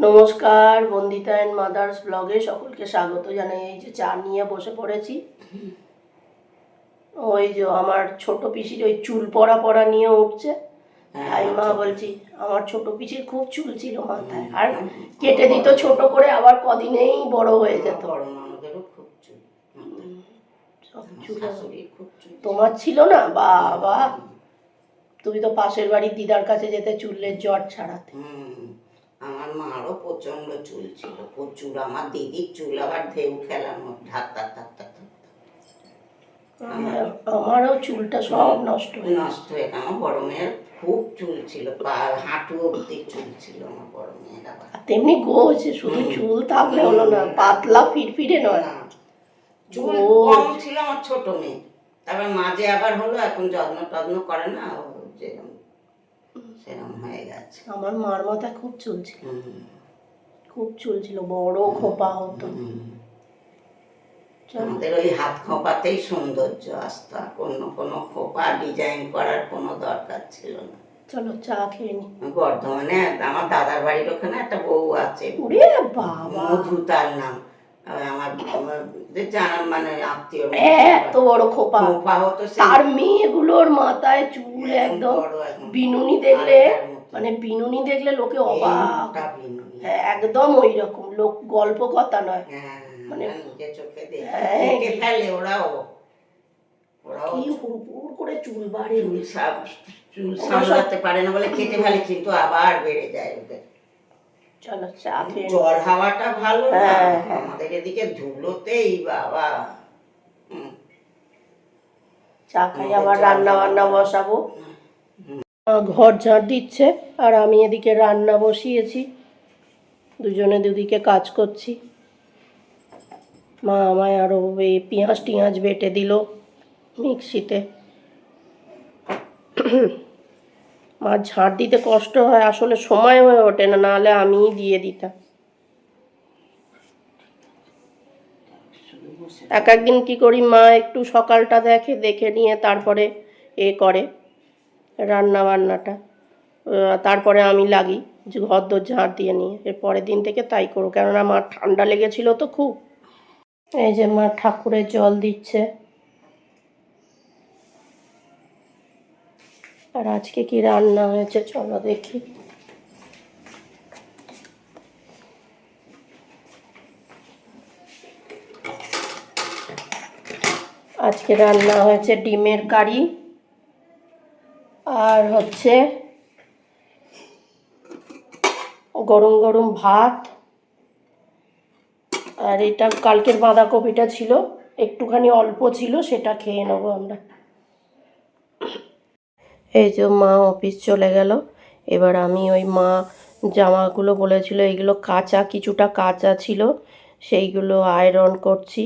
নমস্কার, Bandita and mother's ব্লগে সকলকে স্বাগত জানাই। এই যে চা নিয়ে বসে পড়েছি। ওই যে আমার ছোট পিসির ওই চুল পড়া পড়া নিয়ে উঠছে। তাই মা বলছি, আমার ছোট পিসির খুব চুল ছিল মাথায়, আর কেটে দিত ছোট করে, আবার কদিনেই বড় হয়ে যেত। তোমার ছিল না? বাবা, তুমি তো পাশের বাড়ির দিদার কাছে যেতে চুলের জট ছাড়াতে। আমার মারও প্রচন্ড চুল ছিল, প্রচুর। আমার দিদির চুল আবার ঢেউ খেলানো, ধাক ধাক ধাক ধাক। আমারও চুলটা সব নষ্ট হয়ে আমার বড় মেয়ের খুব চুল ছিল, হাঁটু অব্দি চুল ছিল আমার বড় মেয়ের। আবার তেমনি গোছ, শুধু চুল থাকলে হলো না, পাতলা ফিরফিরে নয়। চুল কম ছিল আমার ছোট মেয়ে, তারপর মাঝে আবার হলো, এখন যত্ন টত্ন করে না, সেরকম হয়ে গেছে। আমার মার মাথায় খুব চুল ছিল, খুব চুল ছিল, বড় খোপা হতো। আমাদের ওই হাত খোপাতেই সৌন্দর্য আসতো, অন্য কোনো খোপা ডিজাইন করার কোনো দরকার ছিল না। চলো চা খেয়ে নি। বর্ধমানে আমার দাদার বাড়ির ওখানে একটা বউ আছে, মধু তার নাম। আমার জানার মানে আত্মীয়, এত বড় খোপা হতো। তার মেয়েগুলোর মাথায় চুল একদম বিনুনি দেখলে, মানে বিনুনি দেখলে লোকে অবাক, একদম ওই রকম, লোক গল্প কথা নয়, মানে চোখে দেখে ফেলে ওরাও। কি হুড় করে চুল বাড়ে, চুল সামলাতে পারে না বলে কেটে ফেলে, কিন্তু আবার বেড়ে যায় ওদের। চলো চা খেয়ে। জ্বর হাওয়াটা ভালো না, আমাদের এদিকে ধুলোতেই বাবা। চা খাই, আবার রান্না বান্না বসাবো। ঘর ঝাড় দিচ্ছে আর আমি এদিকে রান্না বসিয়েছি, দুজনে দুদিকে কাজ করছি। মা আমায় আরও এই পেঁয়াজ টিয়াজ বেটে দিল মিক্সিতে। মা ঝাড় দিতে কষ্ট হয়, আসলে সময় হয়ে ওঠে না, নাহলে আমিই দিয়ে দিতাম। এক একদিন কী করি, মা একটু সকালটা দেখে নিয়ে তারপরে করে রান্না বান্নাটা, তারপরে আমি লাগি যে ঘর দোর ঝাড় দিয়ে নিয়ে, এর পরের দিন থেকে তাই করো, কেননা আমার ঠান্ডা লেগেছিল তো খুব। এই যে মা ঠাকুরের জল দিচ্ছে। আর আজকে কি রান্না হয়েছে চলো দেখি। আজকে রান্না হয়েছে ডিমের কারি, আর হচ্ছে গরম গরম ভাত, আর এটা কালকের বাঁধাকপিটা ছিল, একটুখানি অল্প ছিল, সেটা খেয়ে নেবো আমরা। এই যে মা অফিস চলে গেল, এবার আমি ওই মা জামাগুলো বলেছিল এইগুলো কাঁচা, কিছুটা কাঁচা ছিল, সেইগুলো আয়রন করছি।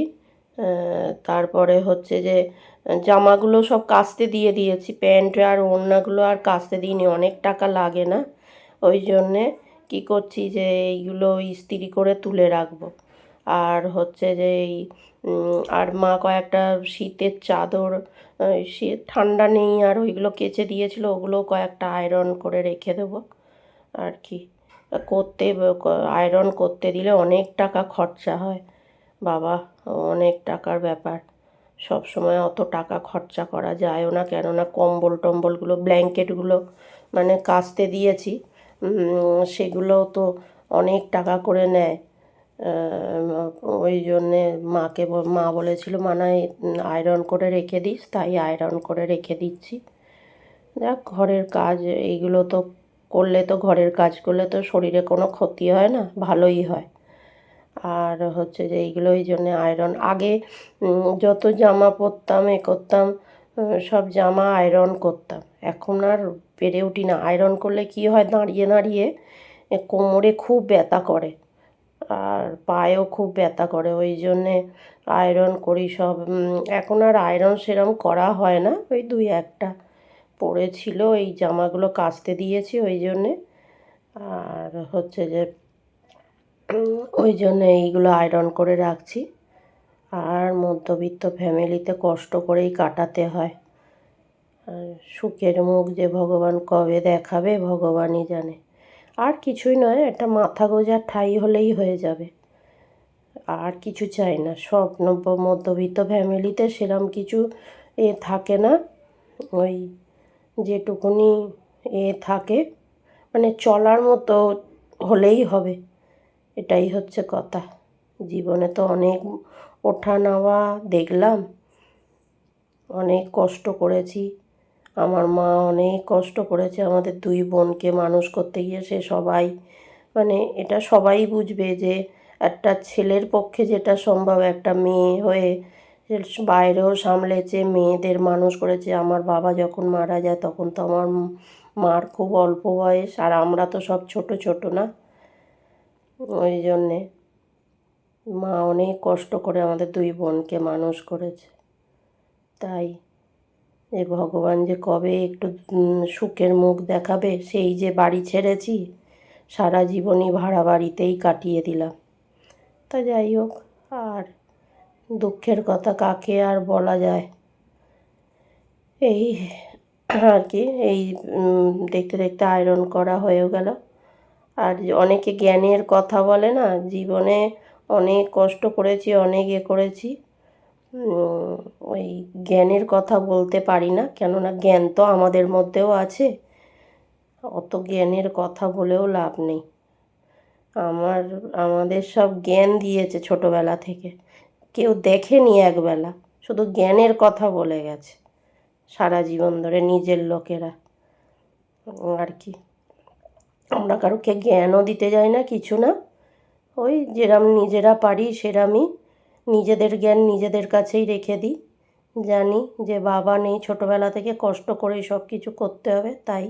তারপরে হচ্ছে যে জামাগুলো সব কাচতে দিয়ে দিয়েছি, প্যান্ট আর ওড়নাগুলো আর কাচতে দিইনি, অনেক টাকা লাগে না, ওই জন্যে কী করছি যে এইগুলো ইস্ত্রি করে তুলে রাখবো। আর হচ্ছে যে এই আর মা কয়েকটা শীতের চাদর, শীত ঠান্ডা নেই, আর ওইগুলো কেচে দিয়েছিল, ওগুলো কয়েকটা আয়রন করে রেখে দেবো আর কি। আয়রন করতে দিলে অনেক টাকা খরচা হয় বাবা, অনেক টাকার ব্যাপার, সব সময় অত টাকা খরচা করা যায়ও না, কেননা কম্বল টম্বলগুলো, ব্ল্যাঙ্কেটগুলো মানে কাচতে দিয়েছি, সেগুলোও তো অনেক টাকা করে নেয়। ওই জন্যে মা বলেছিল মানায় আয়রন করে রেখে দিস, তাই আয়রন করে রেখে দিচ্ছি। দেখ, ঘরের কাজ এইগুলো তো করলে, তো ঘরের কাজ করলে তো শরীরে কোনো ক্ষতি হয় না, ভালোই হয়। আর হচ্ছে যে এইগুলো ওই জন্যে আয়রন, আগে যত জামা পরতাম করতাম, সব জামা আয়রন করতাম, এখন আর পেরে উঠি না। আয়রন করলে কি হয়, দাঁড়িয়ে দাঁড়িয়ে কোমরে খুব ব্যথা করে, আর পায়েও খুব ব্যথা করে, ওই জন্যে আয়রন করি সব। এখন আর আয়রন সেরম করা হয় না, ওই দুই একটা পড়েছিল, এই জামাগুলো কাচতে দিয়েছি ওই জন্যে। আর হচ্ছে যে ওই জন্যে এইগুলো আয়রন করে রাখছি। আর মধ্যবিত্ত ফ্যামিলিতে কষ্ট করেই কাটাতে হয়, সুখের মুখ যে ভগবান কবে দেখাবে ভগবানই জানে। আর কিছুই নয়, একটা মাথা গোঁজার ঠাঁই হলেই হয়ে যাবে, আর কিছু চাই না। সব মধ্যবিত্ত ফ্যামিলিতে সেরম কিছু থাকে না, ওই যেটুকুনি থাকে মানে চলার মতো হলেই হবে, এটাই হচ্ছে কথা। জীবনে তো অনেক ওঠা নামা দেখলাম, অনেক কষ্ট করেছি, আমার মা অনেক কষ্ট করেছে আমাদের দুই বোনকে মানুষ করতে গিয়ে। সে সবাই মানে এটা সবাই বুঝবে যে একটা ছেলের পক্ষে যেটা সম্ভব একটা মেয়ে হয়ে বাইরেও সামলেছে, মেয়েদের মানুষ করেছে। আমার বাবা যখন মারা যায় তখন তো আমার মার খুব অল্প বয়স, আর আমরা তো সব ছোট ছোট না, ওই জন্যে মা অনেক কষ্ট করে আমাদের দুই বোনকে মানুষ করেছে। তাই যে ভগবান যে কবে একটু সুখের মুখ দেখাবে, সেই যে বাড়ি ছেড়েছি, সারা জীবনই ভাড়া বাড়িতেই কাটিয়ে দিলাম। তা যাই হোক, আর দুঃখের কথা কাকে আর বলা যায়। এই আর কি, এই দেখতে দেখতে আয়রন করা হয়েও গেল। আর অনেকে জ্ঞানের কথা বলে না, জীবনে অনেক কষ্ট করেছি, অনেক করেছি, ওই জ্ঞানের কথা বলতে পারি না, কেননা জ্ঞান তো আমাদের মধ্যেও আছে, অত জ্ঞানের কথা বলেও লাভ নেই। আমাদের সব জ্ঞান দিয়েছে ছোটোবেলা থেকে, কেউ দেখেনি একবেলা, শুধু জ্ঞানের কথা বলে গেছে সারা জীবন ধরে নিজের লোকেরা। আর কি, আমরা কারোকে জ্ঞানও দিতে যাই না, কিছু না, ওই যেরম নিজেরা পারি সেরামই নিজেদের জ্ঞান নিজেদের কাছেই রেখে দিই। জানি যে বাবা নেই, ছোটোবেলা থেকে কষ্ট করে সব কিছু করতে হবে, তাই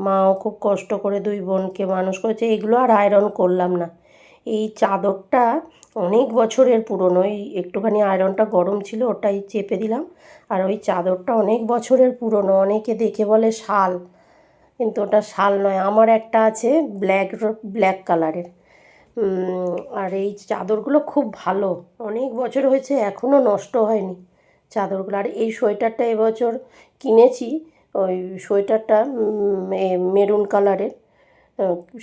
মাও খুব কষ্ট করে দুই বোনকে মানুষ করেছে। এগুলো আর আয়রন করলাম না, এই চাদরটা অনেক বছরের পুরনো, ওই একটুখানি আয়রনটা গরম ছিল ওটাই চেপে দিলাম। আর ওই চাদরটা অনেক বছরের পুরনো, অনেকে দেখে বলে শাল, কিন্তু ওটা শাল নয়। আমার একটা আছে ব্ল্যাক কালারের, আর এই চাদরগুলো খুব ভালো, অনেক বছর হয়েছে, এখনও নষ্ট হয়নি চাদরগুলো। আর এই সোয়েটারটা এবছর কিনেছি, ওই সোয়েটারটা মেরুন কালারের,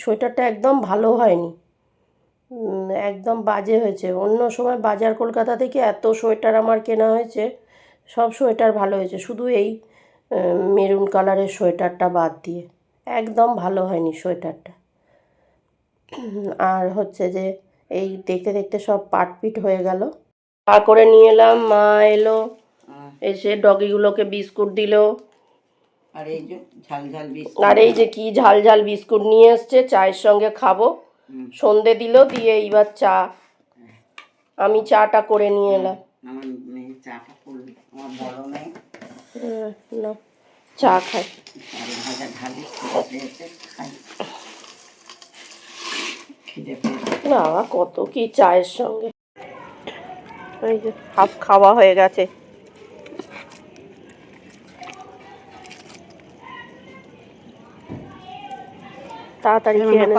সোয়েটারটা একদম ভালো হয়নি, একদম বাজে হয়েছে। অন্য সময় বাজার কলকাতা থেকে এত সোয়েটার আমার কেনা হয়েছে, সব সোয়েটার ভালো হয়েছে, শুধু এই মেরুন কালারের সোয়েটারটা বাদ দিয়ে একদম ভালো হয়নি সোয়েটারটা। আর হচ্ছে যে এই দেখতে দেখতে সব পাটপিট হয়ে গেল, পা করে নিয়ে এলাম, মা এলো, এসে ডগিগুলোকে বিস্কুট দিল, আর এই যে ঝাল ঝাল বিস্কুট, আর এই যে কি ঝাল ঝাল বিস্কুট নিয়ে এসছে, চায়ের সঙ্গে খাবো। সন্ধে দিল, দিয়ে এইবার চা, আমি চাটা করে নিয়ে এলাম। আমার মেয়ে চাটা করলো, আমার বড় মেয়ে না চা খাই, আর ভাজা ঢালি খাই, খিদে পেয়েছে বাবা কত কি চায়ের সঙ্গে। এই যে হাফ খাওয়া হয়ে গেছে, তাড়াতাড়ি খেয়ে নে।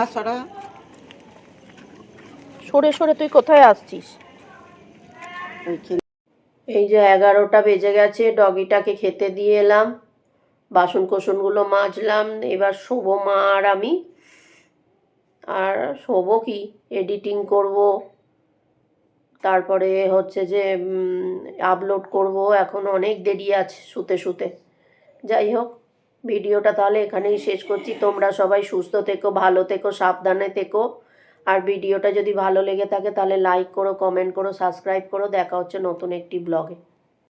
সরে সরে তুই কোথায় আসছিস? এই যে 11টা বেজে গেছে, ডগিটাকে খেতে দিয়ে এলাম, বাসন কোসনগুলো মাজলাম, এবার শোবো মা আর আমি। আর শোবো কি, এডিটিং করব, তারপরে হচ্ছে যে আপলোড করব, এখন অনেক দেরি আছে শুতে শুতে। যাই হোক, ভিডিওটা তাহলে এখানেই শেষ করছি। তোমরা সবাই সুস্থ থেকো, ভালো থেকো, সাবধানে থেকো। আর ভিডিওটা যদি ভালো লেগে থাকে তাহলে লাইক করো, কমেন্ট করো, সাবস্ক্রাইব করো। দেখা হচ্ছে নতুন একটি ব্লগে।